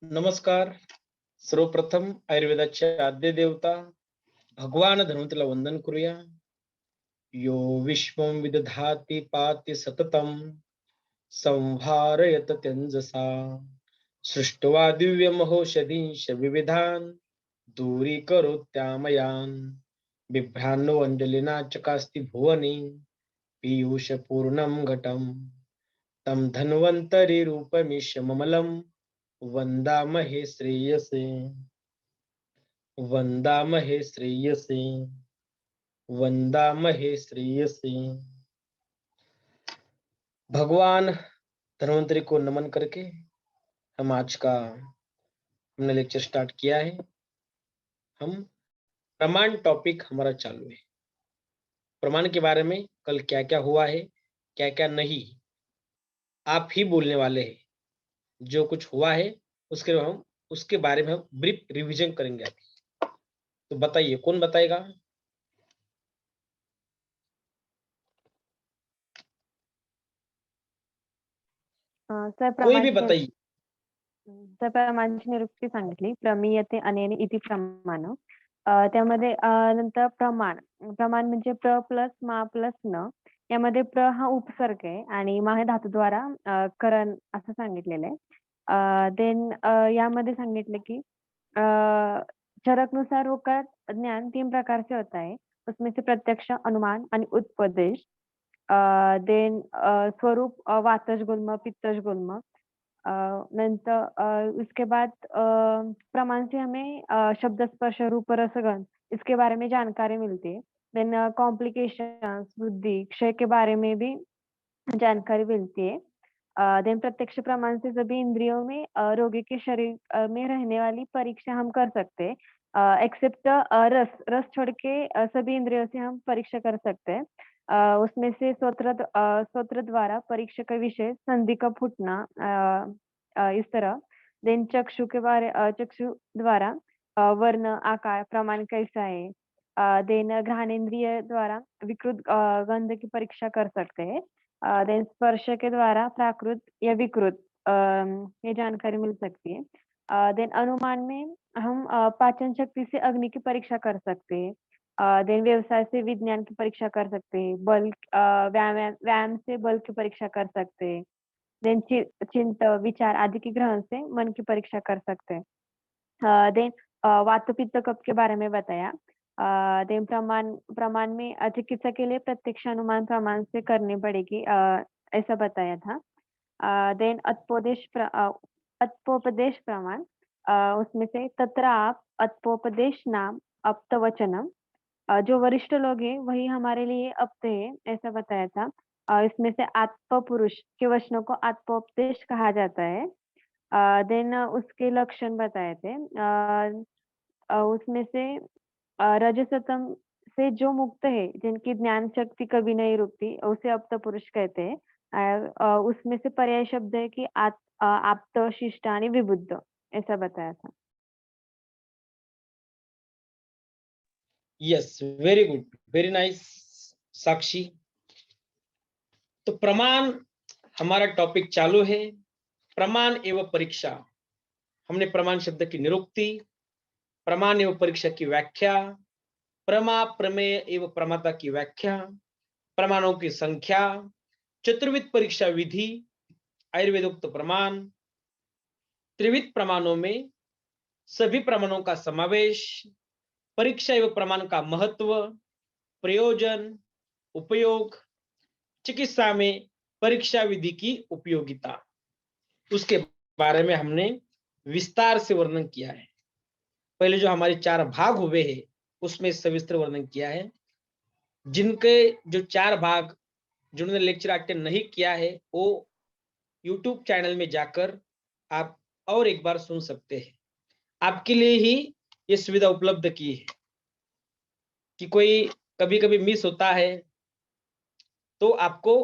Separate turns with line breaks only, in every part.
नमस्कार. सर्वप्रथम आयुर्वेदाचे आद्य देवता भगवान धन्वंतरीला वंदन करूया. यो विश्वं विदधाति पाति सततं संहारयत तेजसा सृष्ट्वा दिव्यमहोषधींश विविधान् दूरीकरोत्यामयान् बिभ्रान्नो अंजलिना चकास्ति भुवनि पीयूषपूर्णं घटम् तं धन्वन्तरि रूपमिशममलं वंदामहे श्रेयसे वंदामहे श्रेयसे वंदामहे श्रेयसे. भगवान धन्वंतरी को नमन करके हम आज का हमने लेक्चर स्टार्ट किया है. हम प्रमाण टॉपिक हमारा चालू है. प्रमाण के बारे में कल क्या क्या हुआ है, क्या क्या नहीं, आप ही बोलने वाले हैं. जो कुछ हुआ है उसके बारे में हम ब्रीफ रिवीजन करेंगे अभी. तो बताइए, कौन बताएगा?
सर
कोई भी बताइए.
प्रमाणची निरुक्ती सांगितली. प्रमीयते अनेन इति प्रमाण. त्यामध्ये नंतर प्रमाण म्हणजे प्र प्लस मा प्लस न. यामध्ये प्र हा उपसर्ग आहे आणि मा हे धातूद्वारा करण असं सांगितलेलं आहे. देन यामध्ये सांगितले की चरकनुसार होकर ज्ञान 3 प्रकार से होता है. उसमें से प्रत्यक्ष, अनुमान आणि उत्पदेश. देन स्वरूप वातज गुल्म, पित्तज गुल्म. नंतर उसके बाद प्रमाण से हमें शब्द स्पर्श रूप रस गंध इसके बारे में जानकारी मिलती है. देन कॉम्प्लिकेशंस, वृद्धि, क्षय के बारे में भी जानकारी मिलती है. देन प्रत्यक्ष प्रमाण से सभी इंद्रियों में रोगी के शरीर में रहने वाली परीक्षा हम कर सकते हैं. एक्सेप्ट रस छोड़ के सभी इंद्रियों से हम परीक्षा कर सकते हैं. उसमें से स्तोत्र द्वारा परीक्षा का विषय संधि का फूटना, इस तरह. देन चक्षु द्वारा वर्ण, आकार, प्रमाण कैसा है. देन घ्राणेन्द्रिय द्वारा विकृत गंध की परीक्षा कर सकते हैं. देन स्पर्श के द्वारा प्राकृत या विकृत ये जानकारी मिल सकती है. देन अनुमान में हम पाचन शक्ति से अग्नि की परीक्षा कर सकते हैं. देन व्यवसाय से विज्ञान की परीक्षा कर सकते हैं. बल व्यायाम से बल की परीक्षा कर सकते हैं. देन चिंत, विचार आदि के ग्रहण से मन की परीक्षा कर सकते हैं. देन वात पित्त कफ के बारे में बताया. देन प्रमाण में चिकित्सा के लिए प्रत्यक्ष अनुमान प्रमाण से करनी पड़ेगी, ऐसा बताया था. देन अत्पोपदेश प्रमाण, उसमें से तत्र आप अत्पोपदेश नाम अप्तवचनम. जो वरिष्ठ लोग हैं वही हमारे लिए अप्त है, ऐसा बताया था. इसमें से आत्म पुरुष के वचनों को आत्मोपदेश कहा जाता है. देन उसके लक्षण बताए थे. उसमें से रजसतम से जो मुक्त है, जिनकी ज्ञान शक्ति कभी नहीं रुकती, उसे अप्त पुरुष कहते हैं. उसमें से पर्याय शब्द है कि आप्त, शिष्ट आणि विबुद्ध, ऐसा बताया था.
Yes, very good, very nice Sakshi. तो प्रमाण हमारा टॉपिक चालू है. प्रमाण एवं परीक्षा. हमने प्रमाण शब्द की निरुक्ति, प्रमाण एवं परीक्षा की व्याख्या, प्रमा प्रमेय एवं प्रमाता की व्याख्या, प्रमाणों की संख्या, चतुर्विध परीक्षा विधि, आयुर्वेदोक्त प्रमाण, त्रिविध प्रमाणों में सभी प्रमाणों का समावेश, परीक्षा एवं प्रमाण का महत्व, प्रयोजन, उपयोग, चिकित्सा में परीक्षा विधि की उपयोगिता, उसके बारे में हमने विस्तार से वर्णन किया है. पहले जो हमारे 4 भाग हुए हैं उसमें सविस्तर वर्णन किया है. जिनके जो 4 भाग जिन्होंने लेक्चर अटेंड नहीं किया है वो यूट्यूब चैनल में जाकर आप और एक बार सुन सकते हैं. आपके लिए ही ये सुविधा उपलब्ध की है कि कोई कभी कभी मिस होता है तो आपको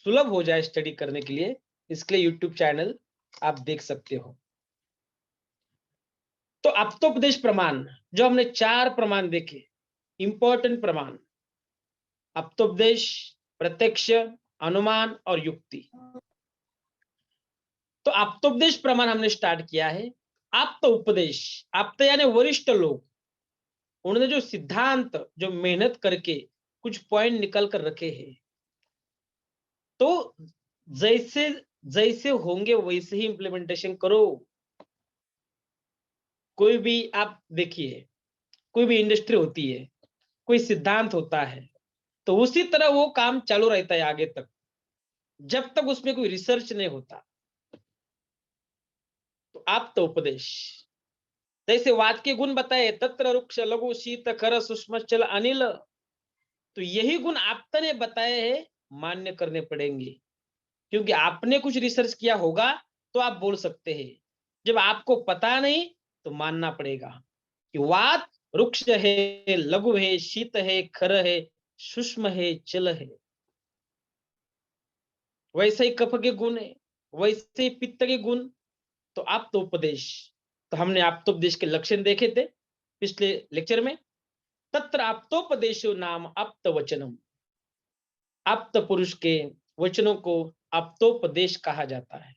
सुलभ हो जाए स्टडी करने के लिए, इसके लिए यूट्यूब चैनल आप देख सकते हो. तो अप्तोपदेश प्रमाण, जो हमने 4 प्रमाण देखे, इंपॉर्टेंट प्रमाण, अप्तोपदेश, प्रत्यक्ष, अनुमान और युक्ति. तो आप्तोपदेश प्रमाण हमने स्टार्ट किया है। आप्त उपदेश, आप्त यानी वरिष्ठ लोग, उन्होंने जो सिद्धांत, जो मेहनत करके कुछ पॉइंट निकल कर रखे हैं, तो जैसे जैसे होंगे वैसे ही इंप्लीमेंटेशन करो। कोई भी आप देखिए, कोई भी इंडस्ट्री होती है, कोई सिद्धांत होता है, तो उसी तरह वो काम चालू रहता है आगे तक, जब तक उसमें कोई रिसर्च नहीं होता। तो आप तो उपदेश, जैसे वात के गुण बताए, तत्र रुक्ष लघु शीत खर सूक्ष्म चल अनिल, तो यही गुण आपने ने बताए हैं, मान्य करने पड़ेंगे, क्योंकि आपने कुछ रिसर्च किया होगा तो आप बोल सकते हैं। जब आपको पता नहीं तो मानना पड़ेगा कि वात रुक्ष है, लघु है, शीत है, खर है, सूक्ष्म है, चल है। वैसे ही कफ के गुण है, वैसे ही पित्त के गुण। तो आप तो उपदेश, तो हमने आप्तोपदेश के लक्षण देखे थे पिछले लेक्चर में। तत्र आप्तोपदेशो नाम आप्त वचनम, आप्त पुरुष के वचनों को आप्तोपदेश कहा जाता है।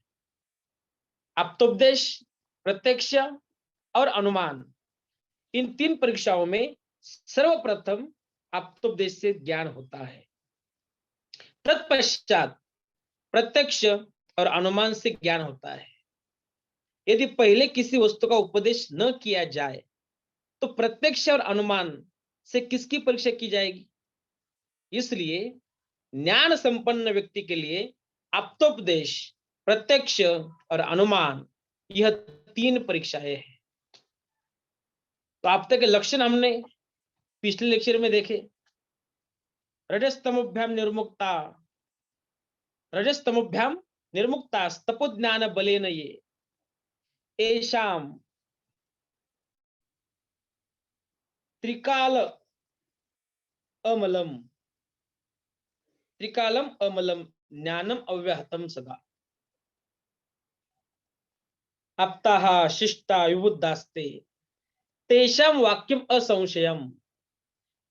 आप्तोपदेश, प्रत्यक्ष और अनुमान, इन तीन परीक्षाओं में सर्वप्रथम आप्तोपदेश से ज्ञान होता है। तत्पश्चात प्रत्यक्ष और अनुमान से ज्ञान होता है। यदि पहले किसी वस्तु का उपदेश न किया जाए तो प्रत्यक्ष और अनुमान से किसकी परीक्षा की जाएगी? इसलिए ज्ञान संपन्न व्यक्ति के लिए आप्तोपदेश, प्रत्यक्ष और अनुमान, यह तीन परीक्षाएं हैं। तो आप तक के लक्षण हमने पिछले लेक्चर में देखे। रजस्तमोभ्याम निर्मुक्ता, रजस्तमोभ्याम निर्मुक्ता तपो ज्ञान बलेन ये एषाम त्रिकाल अमलम, त्रिकालम अमलम ज्ञानम अव्याहतम सदा। अप्ताः शिष्टा विबुद्धास्ते तेषां वाक्यम असंशयम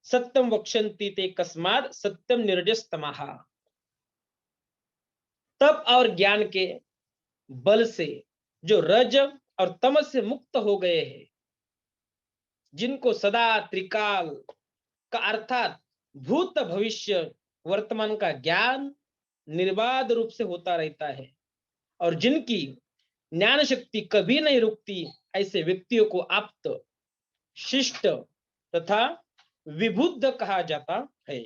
सत्यम वक्षन्ति ते कस्मात् सत्यम निर्जस्तमः। तप और ज्ञान के बल से जो रज और तमस से मुक्त हो गए हैं, जिनको सदा त्रिकाल का अर्थात भूत भविष्य वर्तमान का ज्ञान निर्बाध रूप से होता रहता है, और जिनकी ज्ञान शक्ति कभी नहीं रुकती, ऐसे व्यक्तियों को आप्त, शिष्ट तथा विबुद्ध कहा जाता है।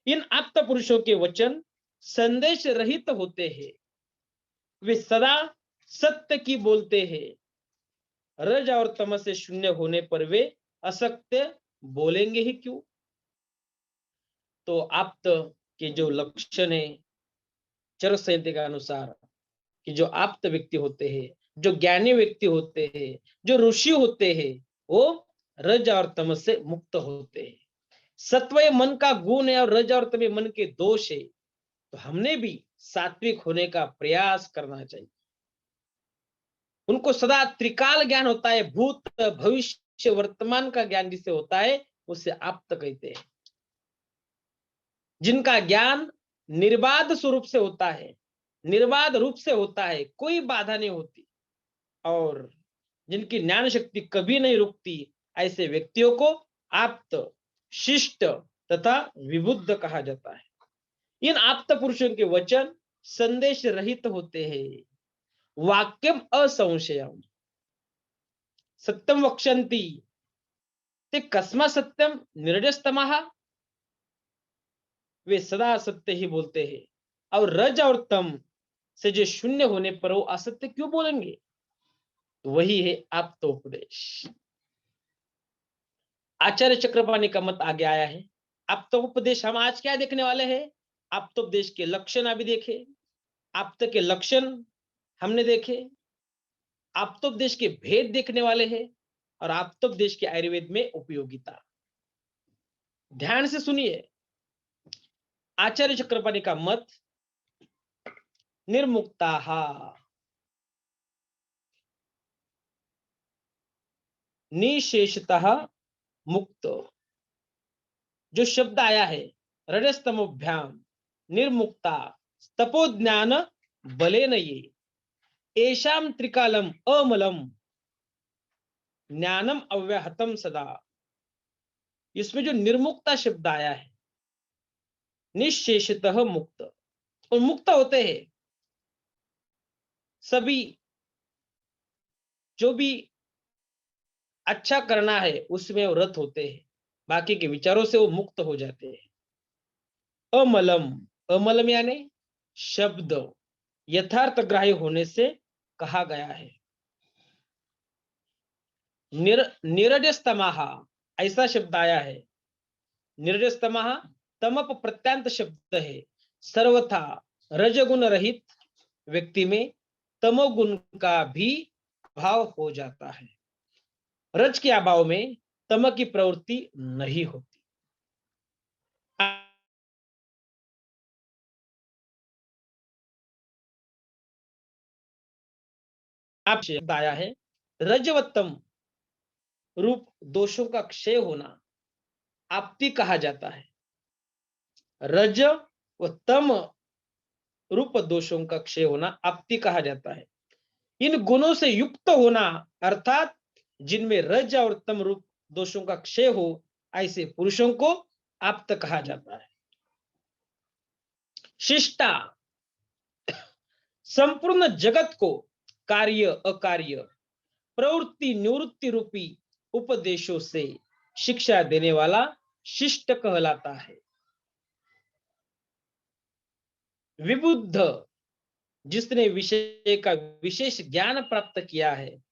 इन आप्त पुरुषों के वचन संदेश रहित होते हैं, वे सदा सत्य की बोलते हैं। रज और तमस से शून्य होने पर वे असत्य बोलेंगे ही क्यों? तो आप्त के जो लक्षण है चरक संहिता के अनुसार, कि जो आप्त व्यक्ति होते हैं, जो ज्ञानी व्यक्ति होते हैं, जो ऋषि होते हैं, वो रज और तमस से मुक्त होते हैं। सत्वय मन का गुण है और रज और तमय मन के दोष है, तो हमने भी सात्विक होने का प्रयास करना चाहिए। उनको सदा त्रिकाल ज्ञान होता है, भूत भविष्य वर्तमान का ज्ञान जिसे होता है उसे आप्त कहते हैं। जिनका ज्ञान निर्बाध स्वरूप से होता है, निर्बाध रूप से होता है, कोई बाधा नहीं होती, और जिनकी ज्ञान शक्ति कभी नहीं रुकती, ऐसे व्यक्तियों को आप्त, शिष्ट तथा विबुद्ध कहा जाता है। इन आप्त पुरुषों के वचन संदेश रहित होते हैं, वाक्यम असंशयम सत्यम वक्षन्ति ते कस्मा सत्यम निर्जस्तमः, वे सदा सत्य ही बोलते हैं, और रज और तम से जो शून्य होने पर वो असत्य क्यों बोलेंगे? तो वही है आप्तोपदेश। आचार्य चक्रपाणी का मत आगे आया है। आप्तोपदेश हम आज क्या देखने वाले हैं? आप्तोपदेश के लक्षण अभी देखे, आप्त के लक्षण हमने देखे, आप्तोपदेश के भेद देखने वाले हैं, और आप्तोपदेश के आयुर्वेद में उपयोगिता। ध्यान से सुनिए। आचार्य चक्रपाणी का मत, निर्मुक्ताः, निशेषतः मुक्त, जो शब्द आया है रजस्तमोभ्याम निर्मुक्ता तपोज्ञान बलेन ये, एषाम त्रिकालम अमलम ज्ञानम अव्याहतम सदा। इसमें जो निर्मुक्ता शब्द आया है, निशेषतः मुक्त, और मुक्त होते हैं सभी, जो भी अच्छा करना है उसमें वो रत होते हैं, बाकी के विचारों से वो मुक्त हो जाते हैं। अमलम, अमलम यानी शब्द यथार्थ ग्राह्य होने से कहा गया है। निरजस्तमाह, ऐसा शब्द आया है। निरजस्तमाह तमप प्रत्यांत शब्द है। सर्वथा रजगुण रहित व्यक्ति में तमोगुण का भी भाव हो जाता है। रज के अभाव में तम की प्रवृत्ति नहीं होती। आप शब्द आया है, रजवत्तम रूप दोषों का क्षय होना आपत्ति कहा जाता है। रज व तम रूप दोषों का क्षय होना आपत्ति कहा जाता है। इन गुणों से युक्त होना अर्थात जिनमें रज और तम रूप दोषों का क्षय हो, ऐसे पुरुषों को आप्त कहा जाता है। शिष्टा, संपूर्ण जगत को कार्य अकार्य प्रवृत्ति निवृत्ति रूपी उपदेशों से शिक्षा देने वाला शिष्ट कहलाता है। विबुद्ध, जिसने विषय का विशेष ज्ञान प्राप्त किया है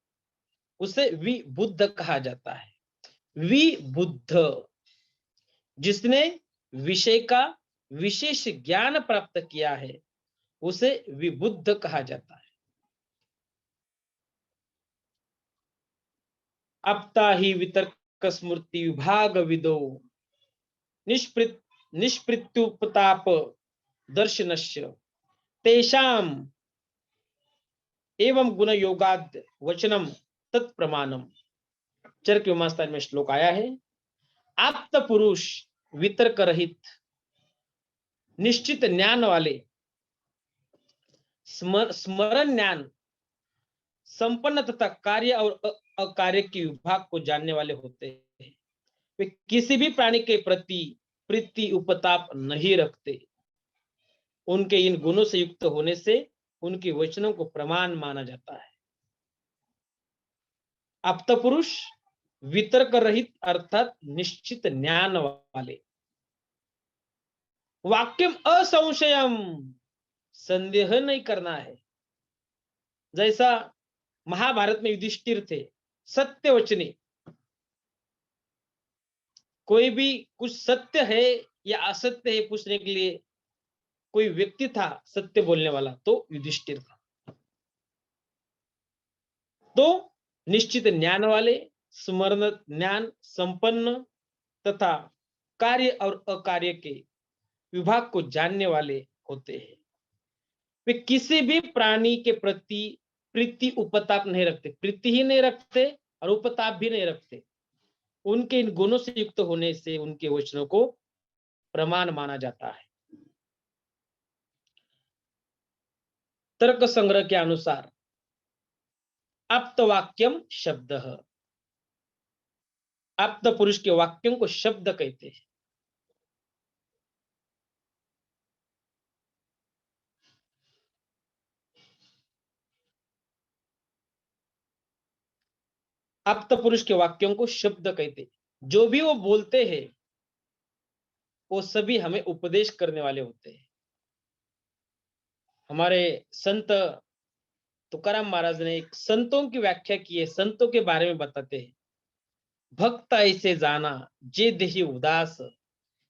उसे विबुद्ध कहा जाता है। विबुद्ध, जिसने विषय का विशेष ज्ञान प्राप्त किया है उसे विबुद्ध कहा जाता है। अपता ही वितर्क स्मृति विभाग विदो निष्पृत्युपताप दर्शनस्य तेषाम एवं गुण योगाद वचनम तत्प्रमाणम। चरक विमास्तान में श्लोक आया है, आप्त पुरुष वितर्क रहित निश्चित ज्ञान वाले, स्मरण ज्ञान संपन्न तथा कार्य और अकार्य के विभाग को जानने वाले होते हैं। वे किसी भी प्राणी के प्रति प्रीति उपताप नहीं रखते। उनके इन गुणों से युक्त होने से उनके वचनों को प्रमाण माना जाता है। आप्त पुरुष वितर्क रहित अर्थात निश्चित ज्ञान वाले, वाक्यम असंशयम, संदेह नहीं करना है। जैसा महाभारत में युधिष्ठिर थे, सत्य वचने, कोई भी कुछ सत्य है या असत्य है पूछने के लिए कोई व्यक्ति था सत्य बोलने वाला, तो युधिष्ठिर था। तो निश्चित ज्ञान वाले, स्मरण ज्ञान संपन्न तथा कार्य और अकार्य के विभाग को जानने वाले होते हैं। वे किसी भी प्राणी के प्रति प्रीति उपताप नहीं रखते, प्रीति ही नहीं रखते और उपताप भी नहीं रखते। उनके इन गुणों से युक्त होने से उनके वचनों को प्रमाण माना जाता है। तर्क संग्रह के अनुसार आप्त वाक्यम शब्द, आप्त पुरुष के वाक्यों को शब्द कहते हैं। आप्त पुरुष के वाक्यों को शब्द कहते हैं। जो भी वो बोलते हैं वो सभी हमें उपदेश करने वाले होते हैं। हमारे संत तुकाराम महाराज ने एक संतों की व्याख्या की है, संतों के बारे में बताते हैं। भक्त ऐसे जाना जे देही उदास,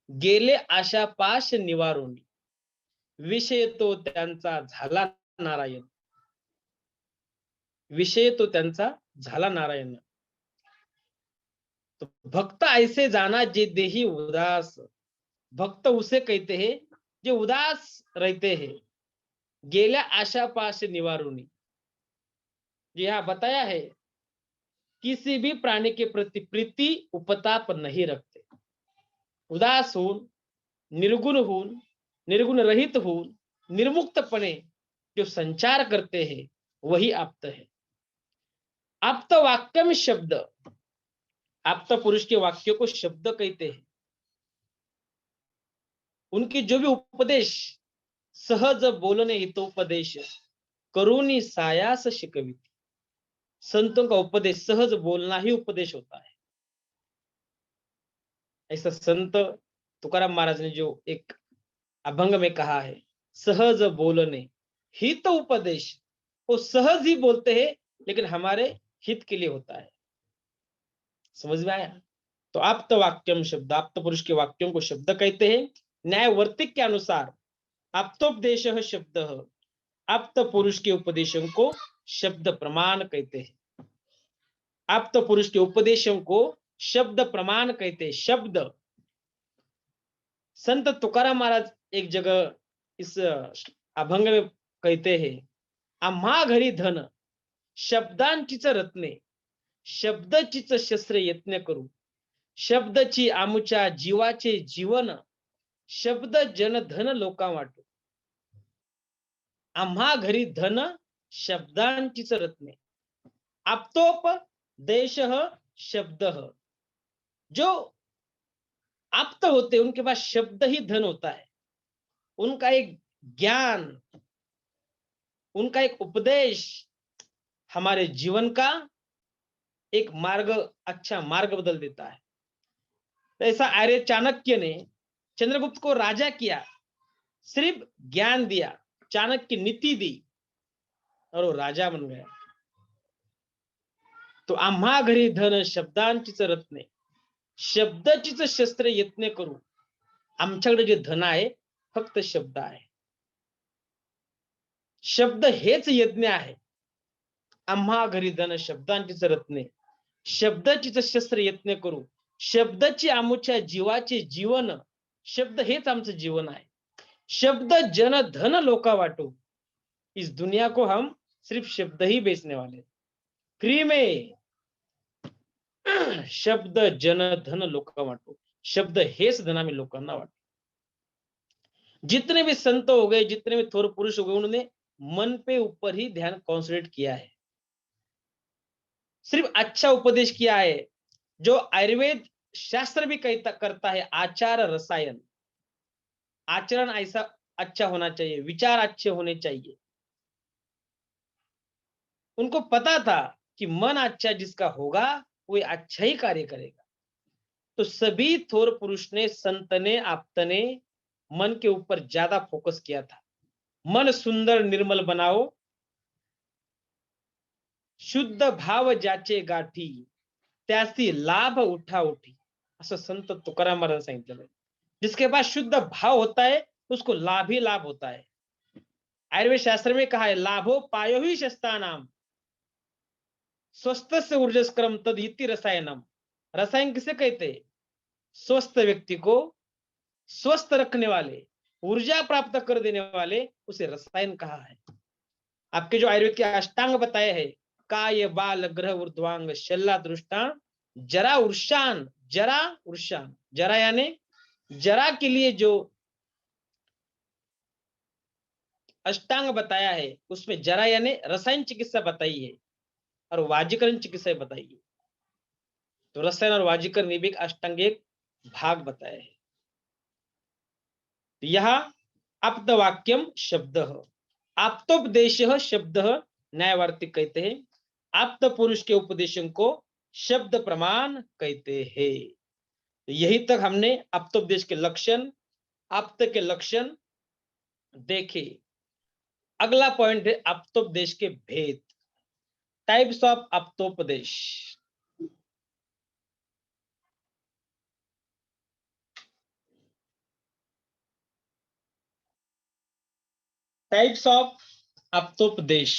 गेले आशा पाश निवारुनी, विषय तो त्यांचा झाला नारायण, विषय तो त्यांचा झाला नारायण। तो भक्त ऐसे जाना जे देही उदास, भक्त उसे कहते हैं जो उदास रहते हैं। गेल्या आशा पाश निवारुनी, जी हाँ बताया है, किसी भी प्राणी के प्रति प्रीति उपताप नहीं रखते। उदास होऊन, निर्गुण होऊन, निर्गुण रहित होऊन, निर्मुक्तपणे जो संचार करते हैं वही आप्त है। आप्त वाक्यम शब्द, आप्त पुरुष के वाक्यों को शब्द कहते हैं। उनकी जो भी उपदेश, सहज बोलने हितोपदेश करुणी सायास शिकविती। संतों का उपदेश, सहज बोलना ही उपदेश होता है। ऐसा संत तुकाराम महाराज ने जो एक अभंग में कहा है, सहज बोलने हित उपदेश, वो सहज ही बोलते हैं लेकिन हमारे हित के लिए होता है। समझ में आया? तो आप्त वाक्यम शब्द, आप्त पुरुष के वाक्यों को शब्द कहते हैं। न्यायवर्तिक के अनुसार आप्तोपदेश शब्द, आप्त पुरुष के उपदेशों को शब्द प्रमाण कहते हैं। आप्त पुरुष के उपदेशों को शब्द प्रमाण कहते हैं। शब्द, संत तुकाराम महाराज एक जगह इस अभंग में कहते हैं, आम्हा घरी धन शब्दांचीच रत्ने, शब्दचीच शस्त्र यत्न करू, शब्दची आमुच्या जीवाचे जीवन, शब्द जन धन लोका वाटू। आम्हा घरी धन शब्दांचीच रत्ने, आप्तोपदेश शब्द। जो आप्त होते उनके पास शब्द ही धन होता है। उनका एक ज्ञान, उनका एक उपदेश हमारे जीवन का एक मार्ग, अच्छा मार्ग बदल देता है। तो ऐसा आर्य चाणक्य ने चंद्रगुप्त को राजा किया, सिर्फ ज्ञान दिया, चाणक्य नीति दी और वो राजा बन गया। तो आम्हा घरी धन शब्दांचीच रत्ने, शब्दाचीच शस्त्र यत्न करू। आमच्याकडे जे धन आहे फक्त शब्द आहे, शब्द हेच यज्ञ आहे। आम्हा घरी धन शब्दांचीच रत्ने, शब्दाचीच शस्त्र यत्न करू, शब्दाची आमुच्या जीवाचे जीवन, शब्द हेच आमचं जीवन आहे। शब्द जन धन लोका वाटू, इस दुनिया को हम सिर्फ शब्द ही बेचने वाले, फ्री में। शब्द जन धन लोका वाटू, शब्द हेच धन आम्ही लोकांना वाटू। जितने भी संत हो गए, जितने भी थोर पुरुष हो गए, उन्होंने मन पे ऊपर ही ध्यान कॉन्सेंट्रेट किया है, सिर्फ अच्छा उपदेश किया है। जो आयुर्वेद शास्त्र भी कहता करता है, आचार रसायन, आचरण ऐसा अच्छा होना चाहिए, विचार अच्छे होने चाहिए। उनको पता था कि मन अच्छा जिसका होगा वो अच्छा ही कार्य करेगा। तो सभी थोर पुरुष ने, संत ने, आप्त ने मन के ऊपर ज्यादा फोकस किया था। मन सुंदर निर्मल बनाओ, शुद्ध भाव ज्याचे गाठी, त्यासी लाभ उठा उठी, असं संत तुकाराम महाराज सांगितलेलं आहे। जिसके पास शुद्ध भाव होता है उसको लाभ ही लाभ होता है। आयुर्वेद शास्त्र में कहा है, लाभो पायो ही शस्ता नाम, स्वस्थ से ऊर्जस्क्रम तद इति रसायनम। रसायन किसे कहते हैं? स्वस्थ व्यक्ति को स्वस्थ रखने वाले, ऊर्जा प्राप्त कर देने वाले, उसे रसायन कहा है। आपके जो आयुर्वेद के अष्टांग बताए हैं, काय बाल ग्रह ऊर्ध्वांग शल्ला दृष्टान जरा उर्शान, जरा उर्शान, जरा यानी जरा के लिए जो अष्टांग बताया है उसमें जरा यानी रसायन चिकित्सा बताई है और वाजीकरण चिकित्सा बताई है। तो रसायन और वाजीकरण ने भी अष्टांग एक भाग बताया है। यहाँ आप्तवाक्यम शब्द, आप्तोपदेश शब्द न्यायवार्तिक कहते हैं। आप्त पुरुष के उपदेशों को शब्द प्रमाण कहते हैं। यही तक हमने आप्तोपदेश के लक्षण, आप्त के लक्षण देखे। अगला पॉइंट है आप्तोपदेश के भेद, टाइप्स ऑफ आप्तोपदेश। टाइप्स ऑफ आप्तोपदेश।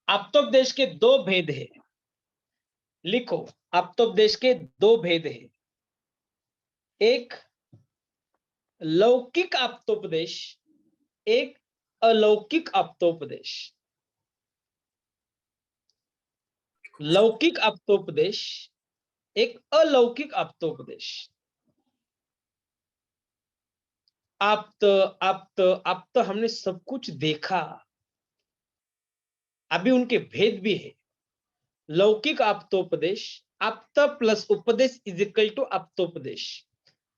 आप्तोपदेश के दो भेद हैं। लिखो, आप्तोपदेश के दो भेद हैं। एक लौकिक आप्तोपदेश, एक अलौकिक आप्तोपदेश। लौकिक आप्तोपदेश, एक अलौकिक आप्तोपदेश। आप्त आप्त आप्त हमने सब कुछ देखा, अभी उनके भेद भी है। लौकिक आप्तोपदेश, आप्त प्लस उपदेश इज इक्वल टू आप्तोपदेश,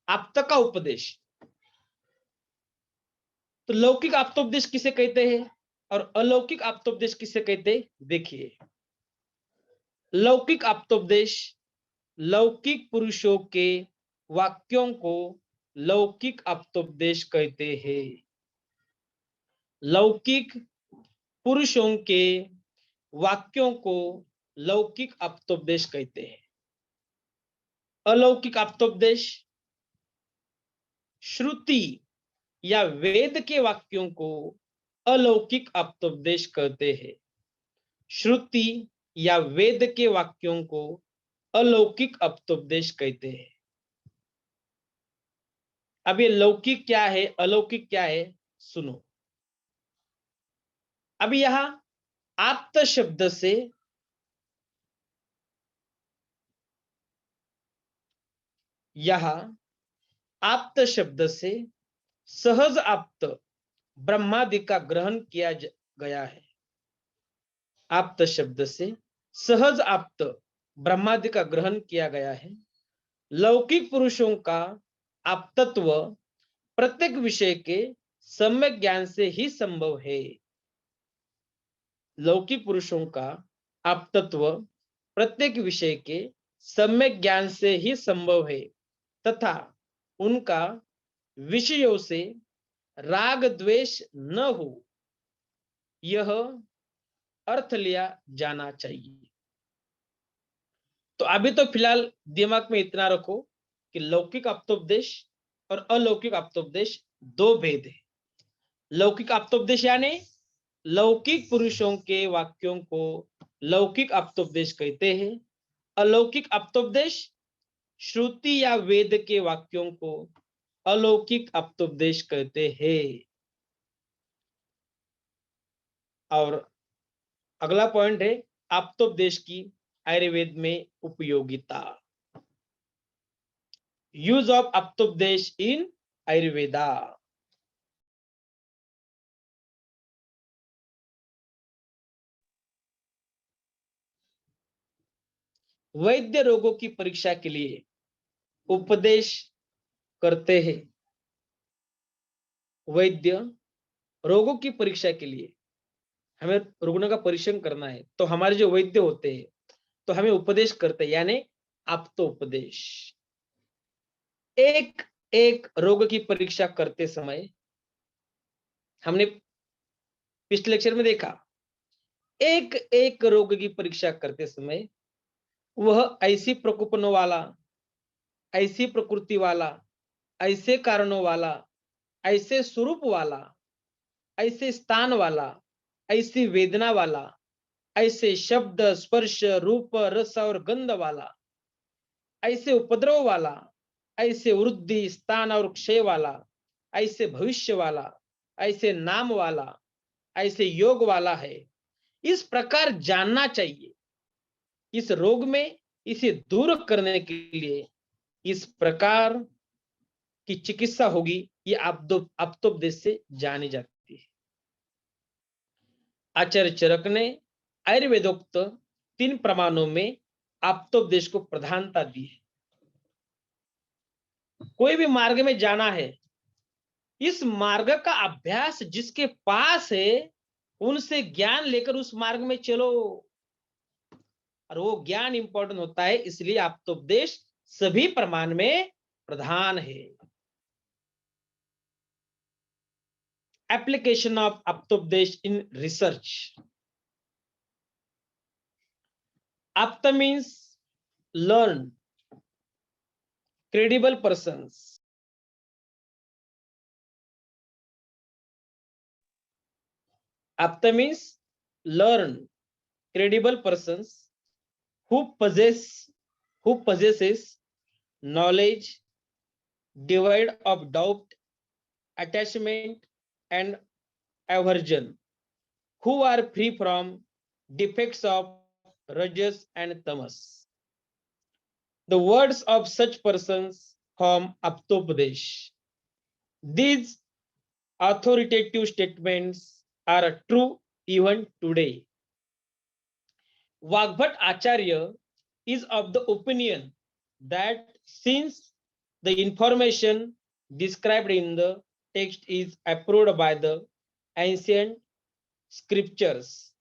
आप्त का उपदेश। तो लौकिक आप्तोपदेश किसे कहते हैं और अलौकिक आप्तोपदेश किसे कहते हैं? देखिए, लौकिक आप्तोपदेश लौकिक पुरुषों के वाक्यों को लौकिक आप्तोपदेश कहते हैं। लौकिक पुरुषों के वाक्यों को लौकिक आप्तोपदेश कहते हैं। अलौकिक आप्तोपदेश श्रुति या वेद के वाक्यों को अलौकिक आप्तोपदेश कहते हैं। श्रुति या वेद के वाक्यों को अलौकिक आप्तोपदेश कहते हैं। अब ये लौकिक क्या है, अलौकिक क्या है, सुनो। अब यहां आप्त शब्द से आप्त शब्द से सहज आप्त ब्रह्मादि का ग्रहण किया गया है। आप्त शब्द से सहज आप्त ब्रह्मादि का ग्रहण किया गया है। लौकिक पुरुषों का आप्तत्व प्रत्येक विषय के सम्यक ज्ञान से ही संभव है। लौकिक पुरुषों का आप्तत्व प्रत्येक विषय के सम्यक ज्ञान से ही संभव है तथा उनका विषयों से राग द्वेष न हो, यह अर्थ लिया जाना चाहिए। तो अभी तो फिलहाल दिमाग में इतना रखो कि लौकिक आप्तोपदेश और अलौकिक आप्तोपदेश दो भेद है। लौकिक आप्तोपदेश यानी लौकिक पुरुषों के वाक्यों को लौकिक आप्तोपदेश कहते हैं। अलौकिक आप्तोपदेश श्रुति या वेद के वाक्यों को अलौकिक आप्तोपदेश कहते हैं। और अगला पॉइंट है आप्तोपदेश की आयुर्वेद में उपयोगिता। यूज ऑफ आप्तोपदेश इन आयुर्वेदा। वैद्य रोगों की परीक्षा के लिए उपदेश करते हैं। वैद्य रोगों की परीक्षा के लिए हमें रुग्ण का परीक्षण करना है, तो हमारे जो वैद्य होते हैं तो हमें उपदेश करते हैं, यानी आप्तोपदेश। एक एक रोग की परीक्षा करते समय हमने पिछले लेक्चर में देखा, एक एक रोग की परीक्षा करते समय वह ऐसी प्रकोपनों वाला, ऐसी प्रकृति वाला, ऐसे कारणों वाला, ऐसे स्वरूप वाला, ऐसे स्थान वाला, ऐसी वेदना वाला, ऐसे शब्द स्पर्श रूप रस और गंध वाला, ऐसे उपद्रव वाला, ऐसे वृद्धि स्थान और क्षय वाला, ऐसे भविष्य वाला, ऐसे नाम वाला, ऐसे योग वाला है, इस प्रकार जानना चाहिए। इस रोग में इसे दूर करने के लिए इस प्रकार की चिकित्सा होगी, ये आप्तोपदेश से जानी जाती है। आचार्य चरक ने आयुर्वेदोक्त 3 प्रमाणों में आप्तोपदेश को प्रधानता दी है। कोई भी मार्ग में जाना है, इस मार्ग का अभ्यास जिसके पास है उनसे ज्ञान लेकर उस मार्ग में चलो, और वो ज्ञान इंपॉर्टेंट होता है, इसलिए आप्तोपदेश सभी प्रमाण में प्रधान है। एप्लीकेशन ऑफ आप्तोपदेश in research. Apta means learn, credible persons. Apta means learn, credible persons who possesses knowledge devoid of doubt, attachment, and aversion, who are free from defects of rajas and tamas. The words of such persons form Aptopadesh. These authoritative statements are true even today. Vagbhat Acharya is of the opinion that since the information described in the text is approved by the ancient scriptures,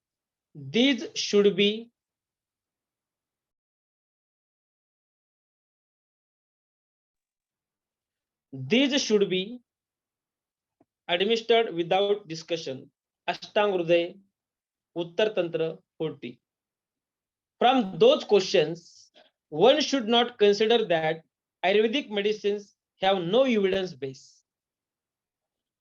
these should be administered without discussion. Ashtang Hruday, Uttar Tantra 40. From those questions, one should not consider that Ayurvedic medicines have no evidence base.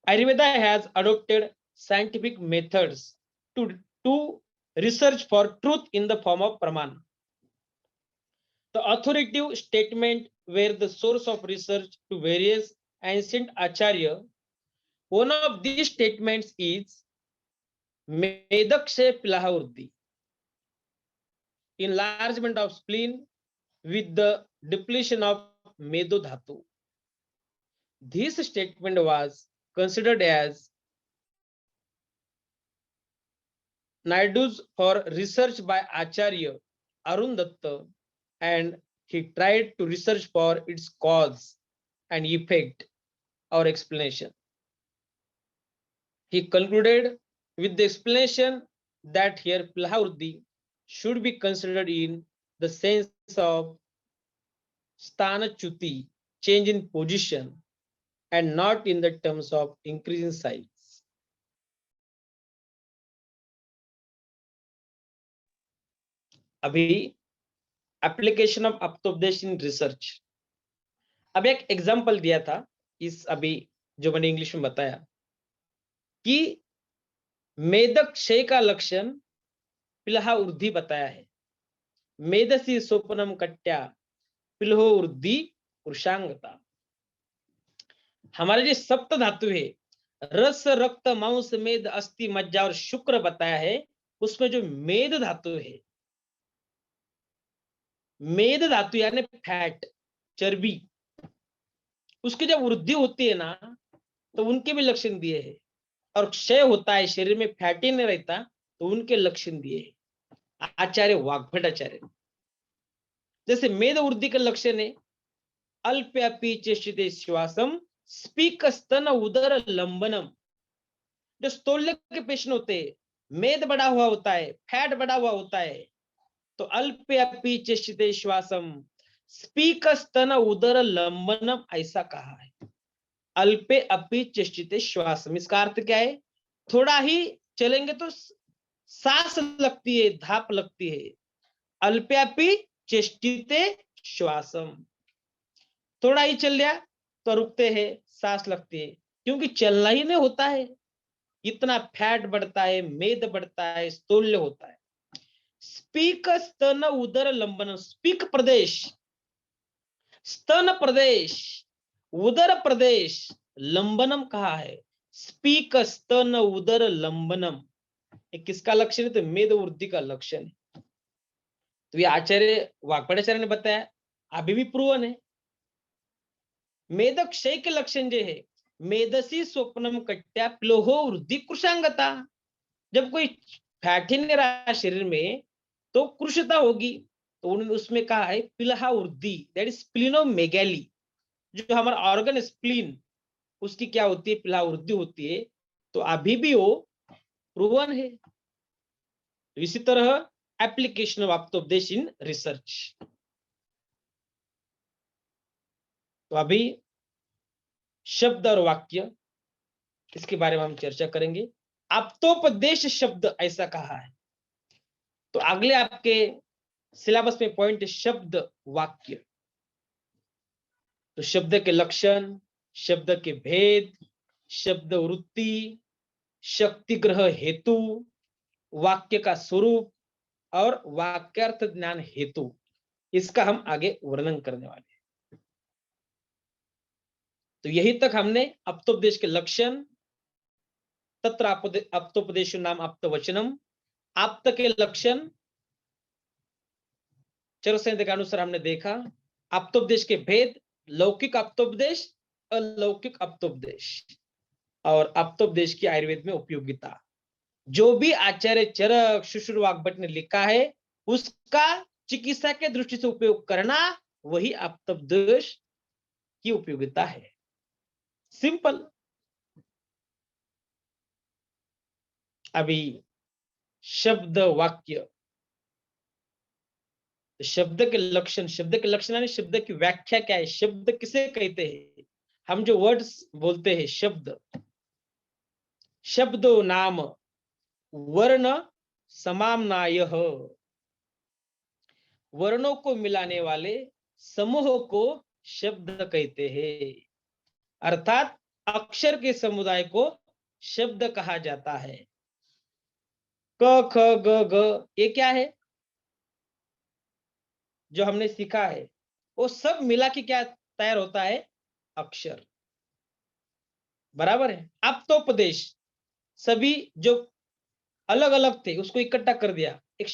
Ayurveda has adopted scientific methods to research for truth in the form of praman. The authoritative statement were the source of research to various ancient acharya. One of these statements is Medakshe Pilahurdi, enlargement of spleen with the depletion of Medo Dhatu. This statement was considered as Naidu's for research by Acharya Arun Datta, and he tried to research for its cause and effect or explanation. He concluded with the explanation that here Pilahurdi should be considered in the sense of Stanachuti, change in position, and not in the terms of increase in size. अभी application of अप्तोपदेश in research, अब एक example दिया था इस अभी जो मैंने English में बताया कि मेदक क्षय का लक्षण पिलहा ऊर्ध्वी बताया है। मेदसी सोपनम कट्या पिलहो ऊर्ध्वी पुरुषांगता। हमारे जो सप्त धातु है रस रक्त मांस मेद अस्थि मज्जा और शुक्र बताया है, उसमें जो मेद धातु है, मेद धातु यानी फैट चर्बी, उसकी जब वृद्धि होती है ना तो उनके भी लक्षण दिए हैं, और क्षय होता है शरीर में फैटी नहीं रहता तो उनके लक्षण दिए हैं आचार्य वाग्भट आचार्य। जैसे मेद वृद्धि का लक्षण है अल्प्यापी चेष्टिते श्वासम स्पीक स्तन उदर लंबनम। जो स्थूल्य के पेशेंट होते हैं, मेद बढ़ा हुआ होता है, फैट बढ़ा हुआ होता है, तो अल्प्यापी चेष्टिते श्वासम स्पीक स्तन उदर लंबनम ऐसा कहा है। अल्पे अपि चेष्टिते श्वासम, इसका अर्थ क्या है? थोड़ा ही चलेंगे तो सांस लगती है, धाप लगती है। अल्प्यापि चेष्टिते श्वासम, थोड़ा ही चल लिया तो रुकते हैं, सांस लगती है, क्योंकि चलना ही नहीं होता है, इतना फैट बढ़ता है, मेद बढ़ता है, स्थूल्य होता है। स्पीक स्तन उदर लंबन, स्पीक प्रदेश, स्तन प्रदेश, उदर प्रदेश, लंबनम कहा है। स्पीक स्तन उदर लंबनम, किसका लक्षण है? तो मेद वृद्धि का लक्षण है। तो ये आचार्य वाग्भटाचार्य ने बताया, अभी भी प्रूवन है। मेद क्षय के लक्षण जो है मेदसी स्वप्नम कट्या प्लोहो वृद्धि कृशांगता। जब कोई फैट ही नहीं रहा शरीर में तो कृशता होगी, तो उन्होंने उसमें कहा है पिलहा वृद्धि, दैट इज स्प्लिनोमेगाली। जो हमारा ऑर्गन स्प्लीन, उसकी क्या होती है? पिलहा वृद्धि होती है। तो अभी भी वो प्रूवन है। इसी तरह एप्लीकेशन ऑफ अप्तोपदेश इन रिसर्च। तो अभी शब्द और वाक्य, इसके बारे में हम चर्चा करेंगे। अप्तोपदेश शब्द ऐसा कहा है, तो अगले आपके सिलेबस में पॉइंट शब्द वाक्य। तो शब्द के लक्षण, शब्द के भेद, शब्द वृत्ति, शक्ति ग्रह हेतु, वाक्य का स्वरूप और वाक्यार्थ ज्ञान हेतु, इसका हम आगे वर्णन करने वाले हैं। तो यही तक हमने अप्तोपदेश के लक्षण, तत्र अप्तोपदेश नाम अप्तवचनम, आप्त के लक्षण चरक संहिता के अनुसार हमने देखा। अप्तोपदेश के भेद, लौकिक अप्तोपदेश, अलौकिक अप्तोपदेश, और अप्तोपदेश की आयुर्वेद में उपयोगिता। जो भी आचार्य चरक, शुश्रु वाग्भट ने लिखा है उसका चिकित्सा के दृष्टि से उपयोग करना, वही आप्तोपदेश की उपयोगिता है। सिंपल। अभी शब्द वाक्य, शब्द के लक्षण, शब्द के लक्षण यानी शब्द की व्याख्या क्या है, शब्द किसे कहते हैं। हम जो वर्ड्स बोलते हैं, शब्द, शब्दों नाम वर्ण समाम्नायः, वर्णों को मिलाने वाले समूह को शब्द कहते हैं। अर्थात अक्षर के समुदाय को शब्द कहा जाता है। क ख ग घ, ये क्या है जो हमने सीखा है, वो सब मिला के क्या तैयार होता है, अक्षर। बराबर है। अब तो उपदेश, सभी जो अलग अलग थे उसको इकट्ठा कर दिया, एक